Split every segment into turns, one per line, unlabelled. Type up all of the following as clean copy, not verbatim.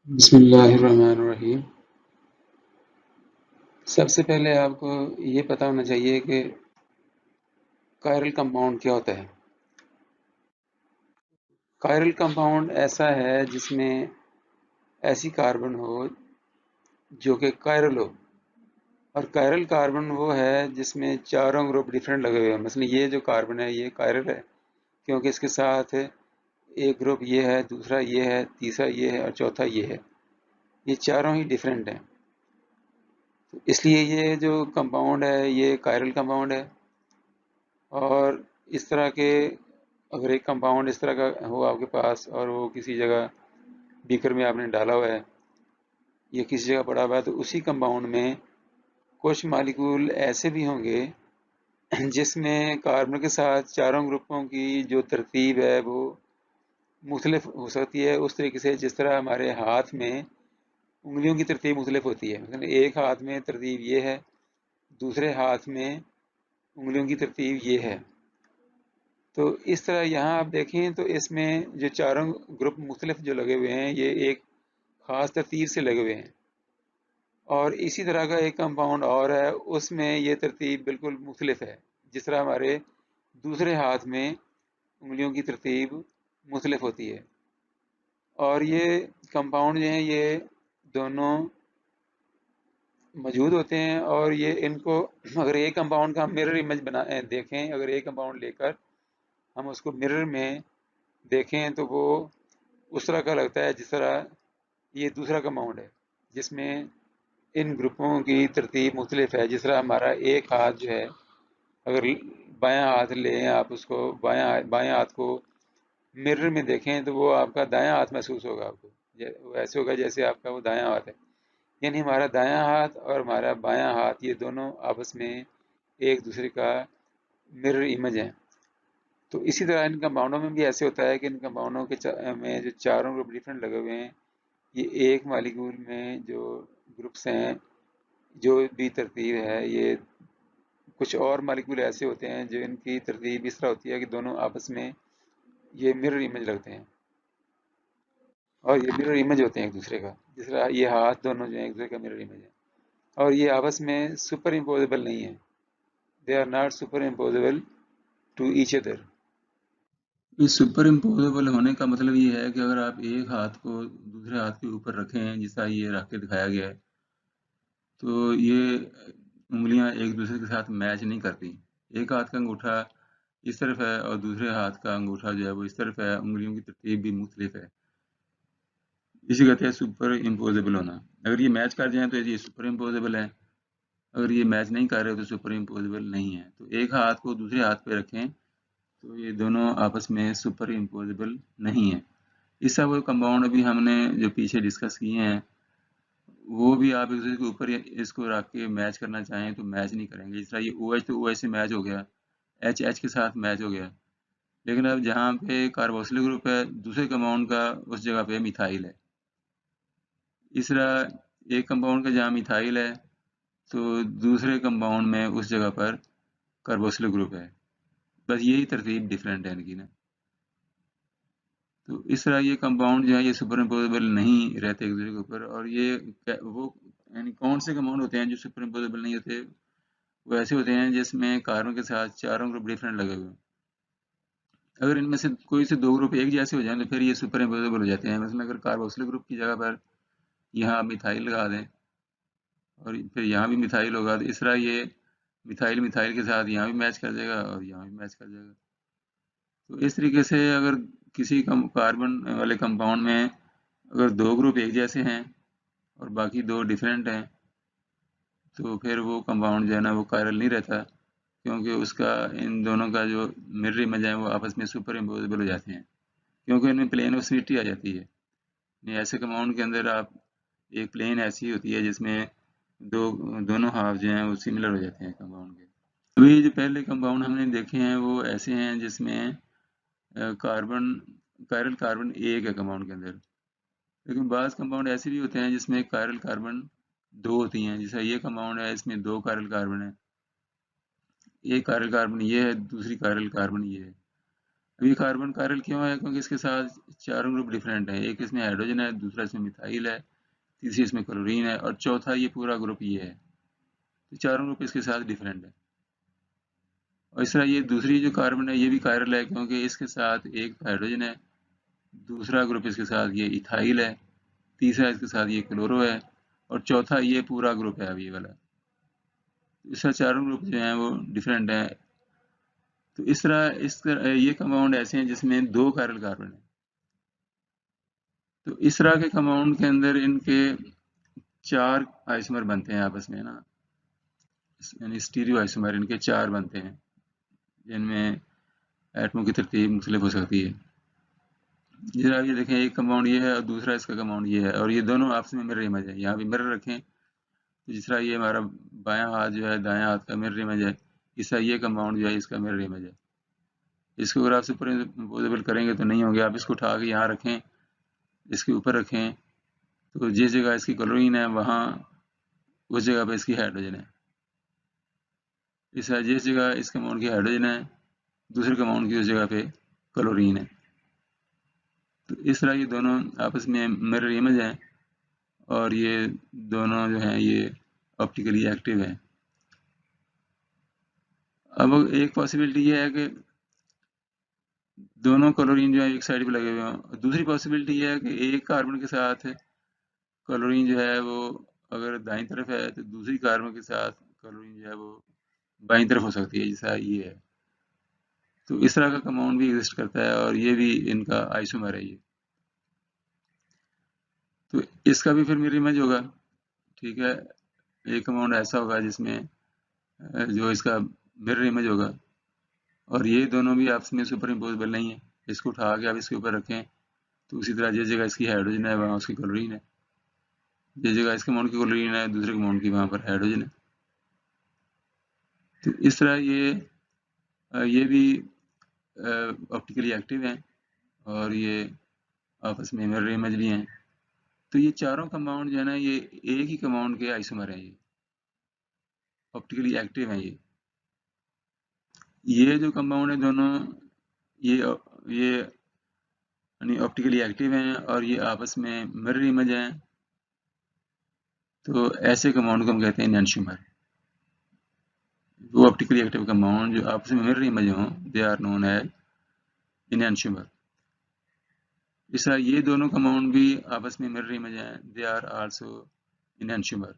बिस्मिल्लाहिर्रहमानिर्रहीम। सबसे पहले आपको ये पता होना चाहिए कि कायरल कंपाउंड क्या होता है। कायरल कंपाउंड ऐसा है जिसमें ऐसी कार्बन हो जो कि कायरल हो, और कायरल कार्बन वो है जिसमें चारों ग्रुप डिफरेंट लगे हुए हैं। मसलन ये जो कार्बन है ये कायरल है क्योंकि इसके साथ एक ग्रुप ये है, दूसरा ये है, तीसरा ये है और चौथा ये है। ये चारों ही डिफरेंट हैं, तो इसलिए ये जो कंपाउंड है ये कायरल कंपाउंड है। और इस तरह के अगर एक कंपाउंड इस तरह का हो आपके पास और वो किसी जगह बीकर में आपने डाला हुआ है या किसी जगह पड़ा हुआ है, तो उसी कंपाउंड में कुछ मालिक्यूल ऐसे भी होंगे जिसमें कार्बन के साथ चारों ग्रुपों की जो तरतीब है वो मुख्तलिफ हो सकती है, उस तरीके से जिस तरह हमारे हाथ में उंगलियों की तरतीब मुख्तलिफ होती है। मतलब एक हाथ में तरतीब ये है, दूसरे हाथ में उंगलियों की तरतीब ये है। तो इस तरह यहाँ आप देखें तो इसमें जो चारों ग्रुप मुख्तलिफ जो लगे हुए हैं ये एक ख़ास तरतीब से लगे हुए हैं। और इसी तरह का एक कंपाउंड और है, उसमें ये तरतीब बिल्कुल मुख्तलिफ है, जिस तरह हमारे दूसरे हाथ में उंगलियों की तरतीब मुख्तलिफ होती है। और ये कंपाउंड जो हैं ये दोनों मौजूद होते हैं, और ये इनको अगर एक कंपाउंड का हम मिरर इमेज बना देखें, अगर एक कंपाउंड लेकर हम उसको मिरर में देखें तो वो उस तरह का लगता है जिस तरह ये दूसरा कंपाउंड है, जिसमें इन ग्रुपों की तरतीब मुख्तलिफ है। जिस तरह हमारा एक हाथ जो है, अगर बायां हाथ लें आप, उसको बायां हाथ को मिरर में देखें तो वो आपका दायां हाथ महसूस होगा आपको। वो ऐसे होगा जैसे आपका वो दायां हाथ है। यानी हमारा दायां हाथ और हमारा बायां हाथ ये दोनों आपस में एक दूसरे का मिरर इमेज है। तो इसी तरह इन कंपाउंडों में भी ऐसे होता है कि इन कंपाउंडों के में जो चारों ग्रुप डिफरेंट लगे हुए हैं, ये एक मालिक्यूल में जो ग्रुप्स हैं, जो भी तरतीब है, ये कुछ और मालिक्यूल ऐसे होते हैं जो इनकी तरतीब इस तरह होती है कि दोनों आपस में ये मिरर इमेज लगते हैं, और ये मिरर इमेज होते हैं एक दूसरे का। जिस तरह ये हाथ दोनों जो है एक दूसरे का मिरर इमेज है, और ये आपस में सुपर इम्पोजेबल नहीं है। They are not superimposable to each other. इस सुपर इम्पोजेबल होने का मतलब ये है कि अगर आप एक हाथ को दूसरे हाथ के ऊपर रखें, जैसा ये रख के दिखाया गया है, तो ये उंगलियां एक दूसरे के साथ मैच नहीं करती। एक हाथ का अंगूठा इस तरफ है और दूसरे हाथ का अंगूठा जो है वो इस तरफ है, उंगलियों की तरतीब भी मुख्तलिफ है। इसे कहते हैं सुपर इम्पोजेबल होना। अगर ये मैच कर जाए तो ये सुपर इम्पोजेबल है, अगर ये मैच नहीं कर रहे तो सुपर इम्पोजेबल नहीं है। तो एक हाथ को दूसरे हाथ पे रखें तो ये दोनों आपस में सुपर इम्पोजेबल नहीं है। इसका वो कंपाउंड अभी हमने जो पीछे डिस्कस किए हैं, वो भी आप एक दूसरे के ऊपर इसको रख के मैच करना चाहें तो मैच नहीं करेंगे। जिस तरह ये ओ एच तो ओ एच से मैच हो गया, एच एच के साथ मैच हो गया, लेकिन अब जहाँ पे कार्बोक्सिलिक ग्रुप है दूसरे कंपाउंड का, उस जगह पे मिथाइल है। इस तरह एक कंपाउंड का जहाँ मिथाइल है तो दूसरे कंपाउंड में उस जगह पर कार्बोक्सिलिक ग्रुप है। बस यही तरतीब डिफरेंट है इनकी ना। तो इस तरह ये कंपाउंड जो है ये सुपर इम्पोजेबल नहीं रहते एक दूसरे के ऊपर। और ये वो यानी कौन से कंपाउंड होते हैं जो सुपर इम्पोजेबल नहीं होते? वो ऐसे होते हैं जिसमें कार्बन के साथ चारों ग्रुप डिफरेंट लगे हुए हैं। अगर इनमें से कोई से दो ग्रुप एक जैसे हो जाएं तो फिर ये सुपर इम्पोजेबल हो जाते हैं। मतलब अगर कार्बोक्सिलिक ग्रुप की जगह पर यहाँ आप मिथाइल लगा दें और फिर यहाँ भी मिथाइल होगा, तो इस तरह ये मिथाइल मिथाइल के साथ यहाँ भी मैच कर जाएगा और यहाँ भी मैच कर जाएगा। तो इस तरीके से अगर किसी कार्बन वाले कंपाउंड में अगर दो ग्रुप एक जैसे हैं और बाकी दो डिफरेंट हैं, तो फिर वो कंपाउंड जो है ना वो कायरल नहीं रहता, क्योंकि उसका इन दोनों का जो मिरर इमेज है वो आपस में सुपर इम्पोजेबल हो जाते हैं, क्योंकि इनमें प्लेन ऑफ आ जाती है। नहीं, ऐसे कंपाउंड के अंदर आप एक प्लेन ऐसी होती है जिसमें दो दोनों हाफ जो हैं वो सिमिलर हो जाते हैं कंपाउंड के। अभी जो पहले कंपाउंड हमने देखे हैं वो ऐसे हैं जिसमें कार्बन कायरल कार्बन एक है कंपाउंड के अंदर। लेकिन बाज़ कंपाउंड ऐसे भी होते हैं जिसमें कायरल कार्बन दो होती हैं। जैसा ये कंपाउंड है, इसमें दो कायरल कार्बन है। एक कायरल कार्बन ये है, दूसरी कायरल कार्बन ये है। अब ये कार्बन कायरल क्यों है? क्योंकि इसके साथ चारों ग्रुप डिफरेंट है। एक इसमें हाइड्रोजन है, दूसरा इसमें मिथाइल है, तीसरी इसमें क्लोरीन है, और चौथा ये पूरा ग्रुप ये है। तो चारों ग्रुप इसके साथ डिफरेंट है। और इस तरह ये दूसरी जो कार्बन है ये भी कायरल है, क्योंकि इसके साथ एक हाइड्रोजन है, दूसरा ग्रुप इसके साथ ये इथाइल है, तीसरा इसके साथ ये क्लोरो है, और चौथा ये पूरा ग्रुप है अब ये वाला। इस तरह चारों ग्रुप जो हैं वो डिफरेंट हैं। तो इस तरह ये कंपाउंड ऐसे हैं जिसमें 2 कायरल कार्बन है। तो इस तरह के कंपाउंड के अंदर इनके 4 आइसोमर बनते हैं आपस में ना, यानी स्टीरियो आइसोमर इनके 4 बनते हैं, जिनमें एटमों की तरतीब मुख्तलिफ हो सकती है। जरा ये देखें, एक कंपाउंड ये है और दूसरा इसका कंपाउंड ये है, और ये दोनों आपस में मिरर इमेज है। यहाँ भी मिरर रखें तो जिस तरह ये हमारा बायां हाथ जो है दायां हाथ का मिरर इमेज है, इस तरह ये कंपाउंड जो है इसका मिरर इमेज है। इसको अगर आप सुपर इम्पोजेबल करेंगे तो नहीं होंगे। आप इसको उठा के यहाँ रखें, इसके ऊपर रखें, तो जिस जगह इसकी क्लोरीन है वहाँ उस जगह पे इसकी हाइड्रोजन है। इस तरह जिस जगह इस कंपाउंड की हाइड्रोजन है, दूसरे कंपाउंड की उस जगह पे क्लोरीन है। तो इस तरह ये दोनों आपस में मिरर इमेज हैं, और ये दोनों जो हैं ये ऑप्टिकली एक्टिव हैं। अब एक पॉसिबिलिटी ये है कि दोनों क्लोरीन जो है एक साइड पे लगे हुए हों। दूसरी पॉसिबिलिटी ये है कि एक कार्बन के साथ क्लोरीन जो है वो अगर दाईं तरफ है, तो दूसरी कार्बन के साथ क्लोरीन जो है वो बाईं तरफ हो सकती है, जैसा ये है। तो इस तरह का कंपाउंड भी एग्जिस्ट करता है, और ये भी इनका आइसोमर है ये। तो इसका भी फिर मिरर इमेज होगा, ठीक है। एक कंपाउंड ऐसा होगा जिसमें जो इसका मिरर इमेज होगा, और ये दोनों भी आपस में सुपर इम्पोजेबल नहीं है। इसको उठा के आप इसके ऊपर रखें तो उसी तरह जिस जगह इसकी हाइड्रोजन है वहाँ उसकी क्लोरीन है, जिस जगह इसके कंपाउंड की क्लोरीन है दूसरे कंपाउंड की वहाँ पर हाइड्रोजन है। तो इस तरह ये भी ऑप्टिकली एक्टिव हैं, और ये आपस में मिरर इमेज भी हैं। तो ये चारों कंपाउंड जो है ना ये एक ही कंपाउंड के आइसोमर हैं, ये ऑप्टिकली एक्टिव हैं। ये जो कंपाउंड है दोनों ये यानी ऑप्टिकली एक्टिव हैं, और ये आपस में मिरर इमेज हैं। तो ऐसे कंपाउंड को हम कहते हैं एनेंटियोमर। वो ऑप्टिकली एक्टिव कंपाउंड जो आपस में मिरर इमेज हों, दे आर नोन एज एनेंटियोमर। इस तरह ये दोनों कंपाउंड भी आपस में मिरर इमेज हैं, दे आर आल्सो एनेंटियोमर।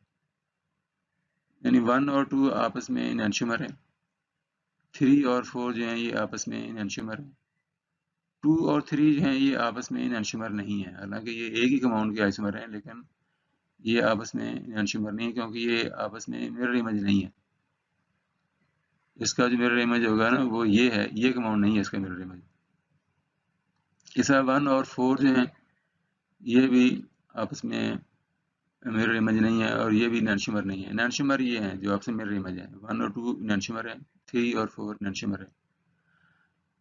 यानी 1 और 2 आपस में एनेंटियोमर हैं, 3 और 4 जो हैं ये आपस में एनेंटियोमर हैं। 2 और 3 जो हैं ये आपस में एनेंटियोमर नहीं है, हालांकि ये एक ही कंपाउंड के आइसोमर हैं, लेकिन ये आपस में एनेंटियोमर नहीं है, क्योंकि ये आपस में मिरर इमेज नहीं है। इसका जो मिरर इमेज होगा ना वो ये है, ये कंपाउंड नहीं है इसका मिरर इमेज। इस तरह 1 और 4 जो हैं ये भी आपस में मिरर इमेज नहीं है, और ये भी एनेंटियोमर नहीं है। एनेंटियोमर ये हैं जो आपस में मिरर इमेज है। 1 और 2 एनेंटियोमर है, 3 और 4 एनेंटियोमर है।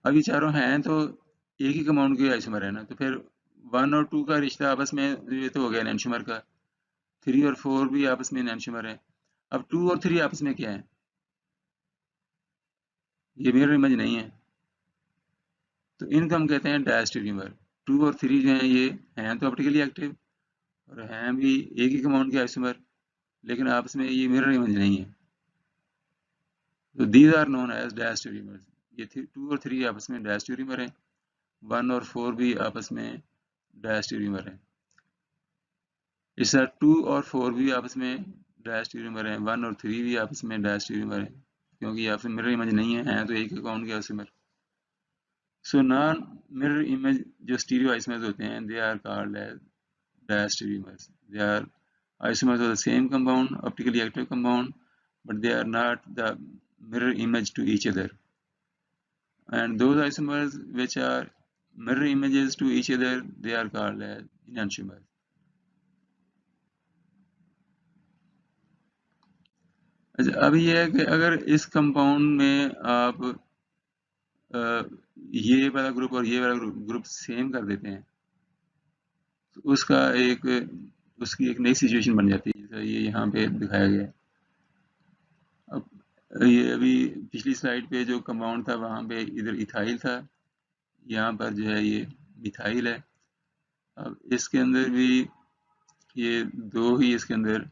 अब ये चारों हैं तो एक ही कंपाउंड के आइसोमर है ना, तो फिर 1 और 2 का रिश्ता आपस में ये तो हो गया एनेंटियोमर का। 3 और 4 भी आपस में एनेंटियोमर है। अब 2 और 3 आपस में क्या है? ये मिरर इमेज नहीं है, तो इनको हम कहते हैं डायस्टेरियोमर। 2 और 3 जो हैं ये हैं तो ऑप्टिकली एक्टिव, और हैं भी एक ही कंपाउंड के आइसोमर, लेकिन आपस में ये मिरर इमेज नहीं है। तो these are known as diastereomers. ये 2 और 3 आपस में डायस्टेरियोमर हैं, 1 और 4 भी आपस में डायस्टेरियोमर हैं। इस तरह 2 और 4 भी आपस में डायस्टेरियोमर हैं, 1 और 3 भी आपस में डायस्टेरियोमर हैं, क्योंकि आपस में मिरर इमेज नहीं है, हैं तो एक ही कंपाउंड के isomer. So non mirror image जो स्टीरियो आइसोमर्स होते हैं, they are called as diastereomers. They are isomers of the same compound, optically active compound, but they are not the mirror image to each other. And those isomers which are mirror images to each other, they are called as enantiomers. अच्छा, अब ये है कि अगर इस compound में आप ये वाला ग्रुप और ये वाला ग्रुप सेम कर देते हैं, तो उसकी एक नई सिचुएशन बन जाती है, जैसा ये यहाँ पे दिखाया गया है। अब ये अभी पिछली स्लाइड पे जो कंपाउंड था वहाँ पे इधर इथाइल था, यहाँ पर जो है ये मिथाइल है। अब इसके अंदर भी ये दो ही इसके अंदर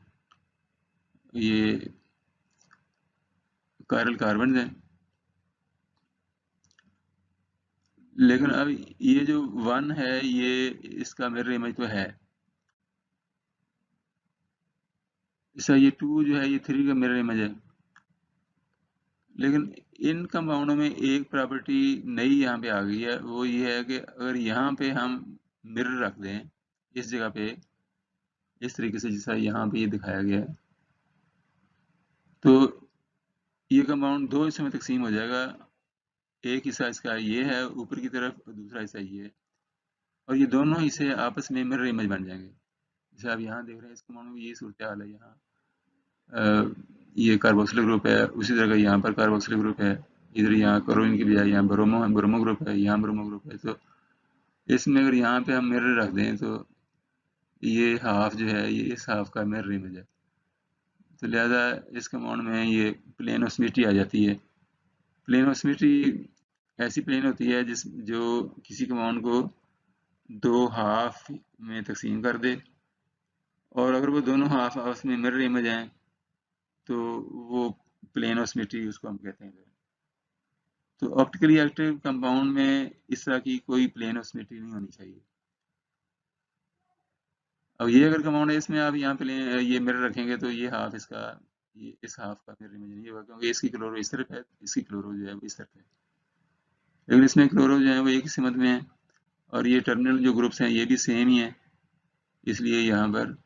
ये कायरल कार्बन हैं, लेकिन अब ये जो वन है ये इसका मिरर इमेज तो है, इसका ये टू जो है ये थ्री का मिरर इमेज है। लेकिन इन कंपाउंडों में एक प्रॉपर्टी नई यहाँ पे आ गई है, वो ये है कि अगर यहाँ पे हम मिरर रख दें इस जगह पे इस तरीके से जैसा यहाँ पे ये दिखाया गया है, तो ये कंपाउंड दो हिस्सों में तकसीम हो जाएगा। एक हिस्सा इसका ये है ऊपर की तरफ और दूसरा हिस्सा ये है, और ये दोनों हिस्से आपस में मिरर इमेज बन जाएंगे। जैसे आप यहाँ देख रहे हैं इस कंपाउंड में ये सूरत हाल है। यहाँ ये कार्बोक्सिलिक ग्रुप है, उसी तरह का यहाँ पर कार्बोक्सिलिक ग्रुप है, इधर यहाँ क्लोरीन की बजाय यहाँ ब्रोमो ब्रोमो ग्रुप है, यहाँ ब्रोमो ग्रुप है। तो इसमें अगर यहाँ पे हम मिरर रख दें तो ये हाफ जो है ये इस हाफ का मिरर इमेज है, तो लिहाजा इस कंपाउंड में ये प्लेन ऑस्मिटी आ जाती है। प्लेन ऑस्मिटी ऐसी प्लेन होती है जिस जो किसी कंपाउंड को दो हाफ में तकसीम कर दे, और अगर वो दोनों हाफ आपस में मिरर इमेज हैं तो वो प्लेन ऑस्मिटी उसको हम कहते हैं। तो ऑप्टिकली एक्टिव कंपाउंड में इस तरह की कोई प्लेन ऑस्मिटी नहीं होनी चाहिए। अब ये अगर कंपाउंड है इसमें आप यहाँ प्लेन ये मिरर रखेंगे तो ये हाफ इसका ये इस हाफ का मिरर इमेज नहीं होगा, क्योंकि इसकी क्लोरो इस तरफ है, इसकी क्लोरो जो है वो इस तरफ है। लेकिन इसमें क्लोरो जो है वो एक ही सिमत में है, और ये टर्मिनल जो ग्रुप्स हैं ये भी सेम ही है, इसलिए यहाँ पर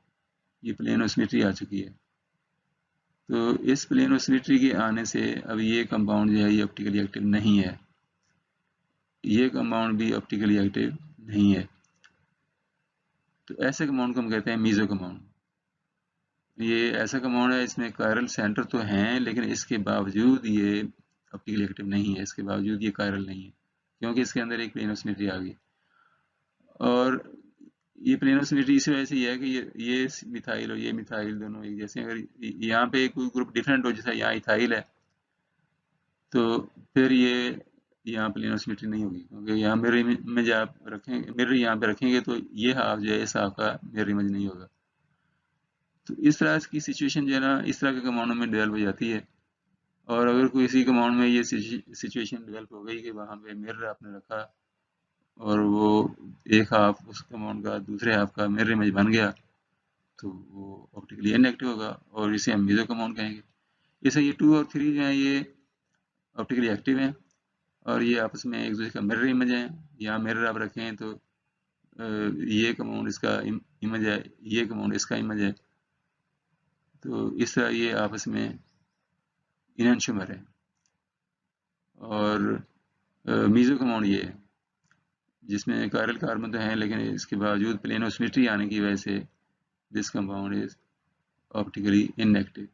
ये प्लेन ऑस्मिटी आ चुकी है। तो इस प्लेन ऑस्मिटी के आने से अब ये कंपाउंड जो है ये ऑप्टिकली एक्टिव नहीं है, ये कंपाउंड भी ऑप्टिकली एक्टिव नहीं है। तो ऐसे कंपाउंड को हम कहते हैं मीजो कंपाउंड। ये ऐसा कंपाउंड है इसमें कायरल सेंटर तो हैं, लेकिन इसके बावजूद ये ऑप्टिकली एक्टिव नहीं है, इसके बावजूद ये कायरल नहीं है, क्योंकि इसके अंदर एक प्लेन ऑस्मिटी आ गई। और ये प्लेन ऑस्मिटी इस वजह से ये है कि ये मिथाइल और ये मिथाइल दोनों एक जैसे, अगर यहाँ पे कोई ग्रुप डिफरेंट हो जैसा यहाँ इथाइल है तो फिर ये यहाँ प्लेन ऑस्मिटी नहीं होगी, क्योंकि यहाँ मिरर इमेज आप रखेंगे, मिरर यहाँ पे रखेंगे तो ये हाफ जो है इस हाफ का मिरर इमेज नहीं होगा। तो इस तरह की सिचुएशन जो है ना इस तरह के कंपाउंडों में डेवलप हो जाती है। और अगर कोई किसी कंपाउंड में ये सिचुएशन डेवलप हो गई कि वहाँ पे मिरर आपने रखा और वो एक हाफ उस कंपाउंड का दूसरे हाफ का मिरर इमेज बन गया, तो वो ऑप्टिकली इनएक्टिव होगा और इसे हम मीजो कंपाउंड कहेंगे। जैसे ये 2 और 3 जो है ये ऑप्टिकली एक्टिव हैं और ये आपस में एक दूसरे का मिरर इमेज है। यहाँ मिरर आप रखें तो ये कंपाउंड इसका इमेज है, ये कंपाउंड इसका इमेज है, तो इस तरह ये आपस में इनएंशियोमर है। और मीजो कंपाउंड ये है जिसमें कायरल कार्बन तो हैं, लेकिन इसके बावजूद प्लेन ऑस्मिटी आने की वजह से this compound is optically inactive.